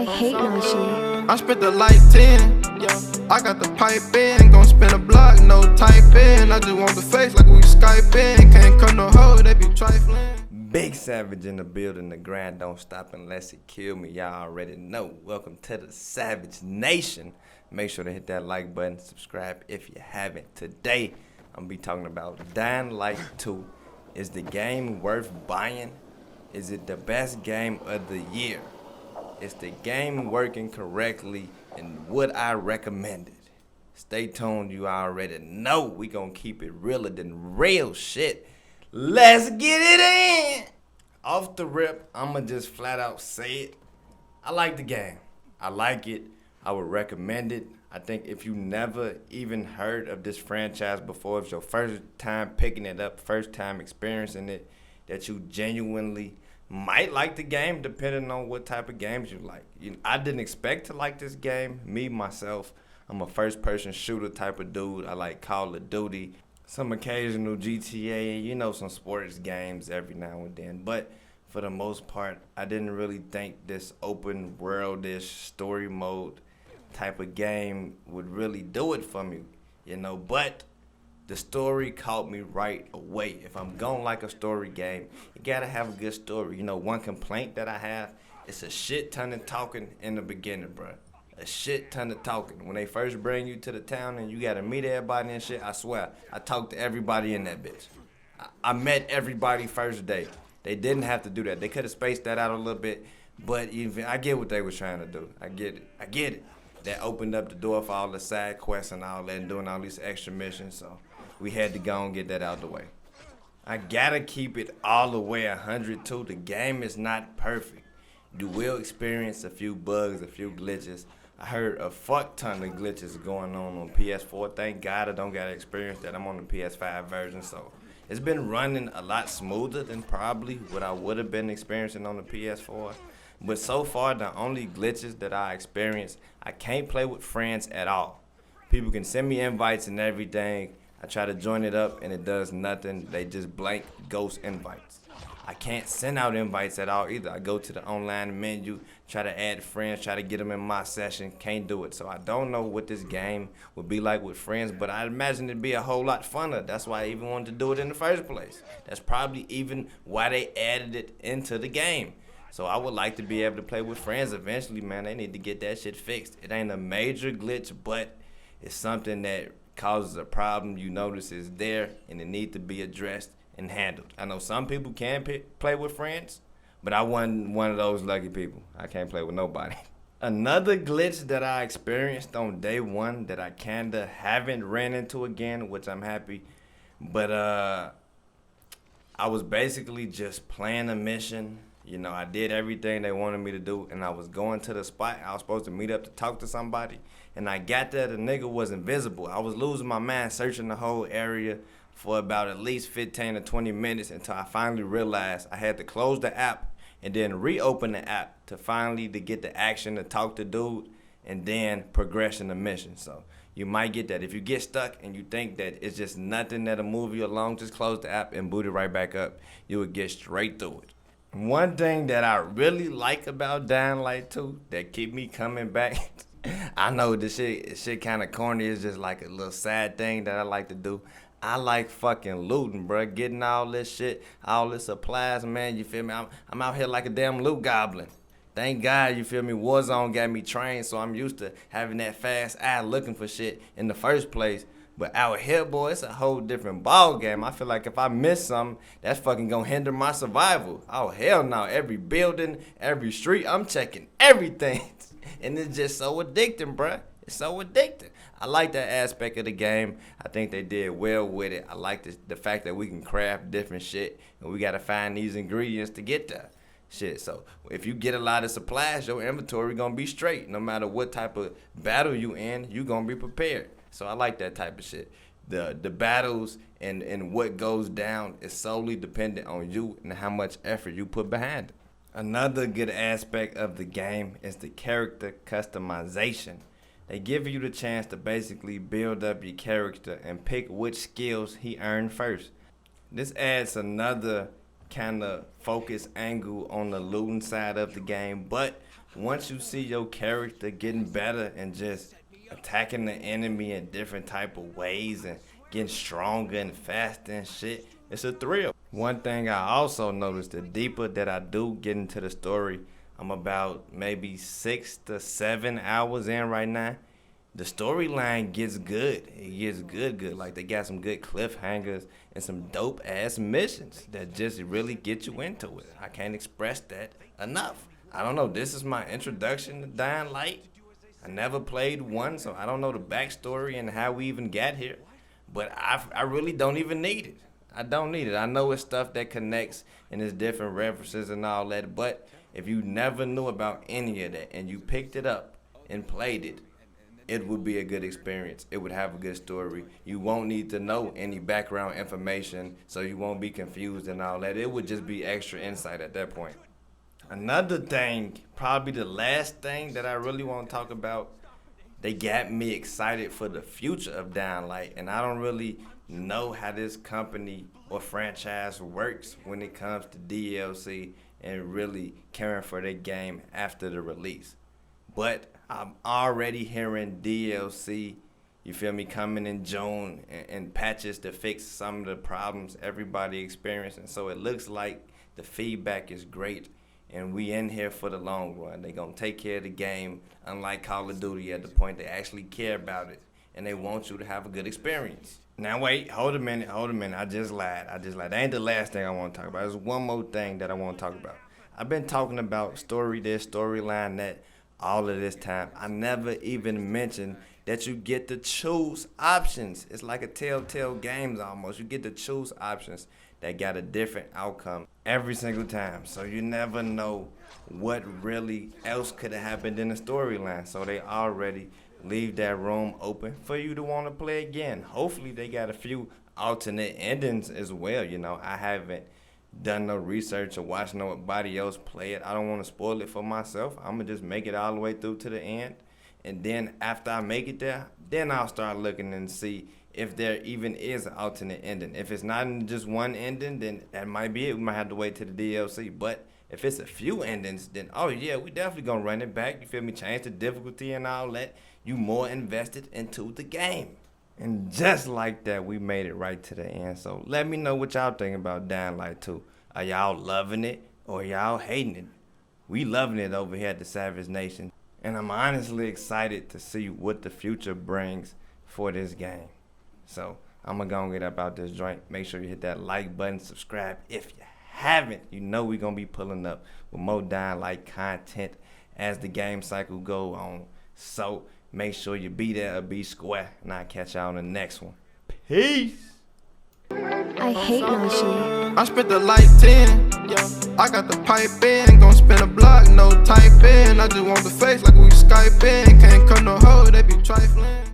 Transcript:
I hate no shit. I spent the like 10, yeah. I got the pipe in, gon' spin a block, no type in. I just want the face like we Skype in. Can't cut no hoe, they be trifling. Big Savage in the building, the grind don't stop unless it kill me. Y'all already know. Welcome to the Savage Nation. Make sure to hit that like button, subscribe if you haven't. Today, I'm gonna be talking about Dying Light 2. Is the game worth buying? Is it the best game of the year? Is the game working correctly, and would I recommend it? Stay tuned, you already know we gonna keep it realer than real shit. Let's get it in! Off the rip, I'ma just flat out say it. I like the game. I like it. I would recommend it. I think if you never even heard of this franchise before, if it's your first time picking it up, first time experiencing it, that you genuinely might like the game, depending on what type of games you like. I didn't expect to like this game. Me, myself, I'm a first-person shooter type of dude. I like Call of Duty, some occasional GTA, some sports games every now and then. But for the most part, I didn't really think this open world-ish story mode type of game would really do it for me, But the story caught me right away. If I'm gonna like a story game, you gotta have a good story. One complaint that I have, it's a shit ton of talking in the beginning, bro. A shit ton of talking. When they first bring you to the town and you gotta meet everybody and shit, I swear, I talked to everybody in that bitch. I met everybody first day. They didn't have to do that. They could have spaced that out a little bit, but even I get what they was trying to do. I get it. That opened up the door for all the side quests and all that and doing all these extra missions, so we had to go and get that out the way. I gotta keep it all the way 100 too. The game is not perfect. You will experience a few bugs, a few glitches. I heard a fuck ton of glitches going on PS4. Thank God I don't gotta experience that. I'm on the PS5 version, so it's been running a lot smoother than probably what I would have been experiencing on the PS4. But so far, the only glitches that I experienced, I can't play with friends at all. People can send me invites and everything. I try to join it up and it does nothing. They just blank ghost invites. I can't send out invites at all either. I go to the online menu, try to add friends, try to get them in my session. Can't do it. So I don't know what this game would be like with friends, but I imagine it'd be a whole lot funner. That's why I even wanted to do it in the first place. That's probably even why they added it into the game. So I would like to be able to play with friends eventually, man. They need to get that shit fixed. It ain't a major glitch, but it's something that causes a problem you notice is there, and it need to be addressed and handled. I know some people can play with friends, but I wasn't one of those lucky people. I can't play with nobody. Another glitch that I experienced on day one that I kinda haven't ran into again, which I'm happy, but I was basically just playing a mission. I did everything they wanted me to do, and I was going to the spot. I was supposed to meet up to talk to somebody, and I got there, the nigga was invisible. I was losing my mind searching the whole area for about at least 15 to 20 minutes until I finally realized I had to close the app and then reopen the app to finally to get the action to talk to dude and then progress in the mission. So you might get that. If you get stuck and you think that it's just nothing that'll move you along, just close the app and boot it right back up. You would get straight through it. One thing that I really like about Dying Light 2 that keep me coming back, I know this shit kind of corny. It's just like a little sad thing that I like to do. I like fucking looting, bro. Getting all this shit, all this supplies, man. You feel me? I'm out here like a damn loot goblin. Thank God, you feel me? Warzone got me trained, so I'm used to having that fast eye looking for shit in the first place. But out here, boy, it's a whole different ball game. I feel like if I miss something, that's fucking gonna hinder my survival. Oh, hell no. Every building, every street, I'm checking everything. And it's just so addicting, bruh. It's so addicting. I like that aspect of the game. I think they did well with it. I like the fact that we can craft different shit, and we gotta find these ingredients to get there. Shit, so if you get a lot of supplies, your inventory gonna be straight. No matter what type of battle you in, you gonna be prepared. So I like that type of shit. The battles and what goes down is solely dependent on you and how much effort you put behind it. Another good aspect of the game is the character customization. They give you the chance to basically build up your character and pick which skills he earned first. This adds another kind of focus angle on the looting side of the game, but once you see your character getting better and just attacking the enemy in different type of ways and getting stronger and faster and shit, it's a thrill. One thing I also noticed, the deeper that I do get into the story, I'm about maybe 6 to 7 hours in right now. The storyline gets good. It gets good. Like, they got some good cliffhangers and some dope ass missions that just really get you into it. I can't express that enough. I don't know, this is my introduction to Dying Light. I never played one, so I don't know the backstory and how we even got here. But I really don't even need it. I don't need it. I know it's stuff that connects and it's different references and all that, but if you never knew about any of that and you picked it up and played it, it would be a good experience. It would have a good story. You won't need to know any background information, so you won't be confused and all that. It would just be extra insight at that point. Another thing, probably the last thing that I really want to talk about, they got me excited for the future of Dying Light, and I don't really know how this company or franchise works when it comes to DLC and really caring for their game after the release. But I'm already hearing DLC, you feel me, coming in June and patches to fix some of the problems everybody experiencing. So it looks like the feedback is great and we in here for the long run. They gonna take care of the game, unlike Call of Duty, at the point they actually care about it and they want you to have a good experience. Now wait, hold a minute, I just lied. That ain't the last thing I want to talk about. There's one more thing that I want to talk about. I've been talking about story this, storyline that, all of this time. I never even mentioned that you get to choose options. It's like a Telltale Games almost. You get to choose options that got a different outcome every single time. So you never know what really else could have happened in the storyline. So they already leave that room open for you to want to play again. Hopefully they got a few alternate endings as well. You know, I haven't done no research or watched nobody else play it. I don't want to spoil it for myself. I'm going to just make it all the way through to the end. And then after I make it there, then I'll start looking and see if there even is an alternate ending. If it's not in just one ending, then that might be it. We might have to wait till the DLC. But if it's a few endings, then oh yeah, we definitely going to run it back. You feel me? Change the difficulty and all that. You more invested into the game. And just like that, we made it right to the end. So let me know what y'all think about Dying Light 2. Are y'all loving it or y'all hating it? We loving it over here at the Savage Nation. And I'm honestly excited to see what the future brings for this game. So I'm going to go and get up out this joint. Make sure you hit that like button, subscribe if you haven't. You know we're going to be pulling up with more Dying Light content as the game cycle go on. So make sure you be there or be square, and I'll catch y'all on the next one. Peace. I hate Nashi. I spent the like 10, yeah. I got the pipe in, gon' spin a block, no typing. I just want the face like we Skype in. Can't cut no hoe, they be trifling.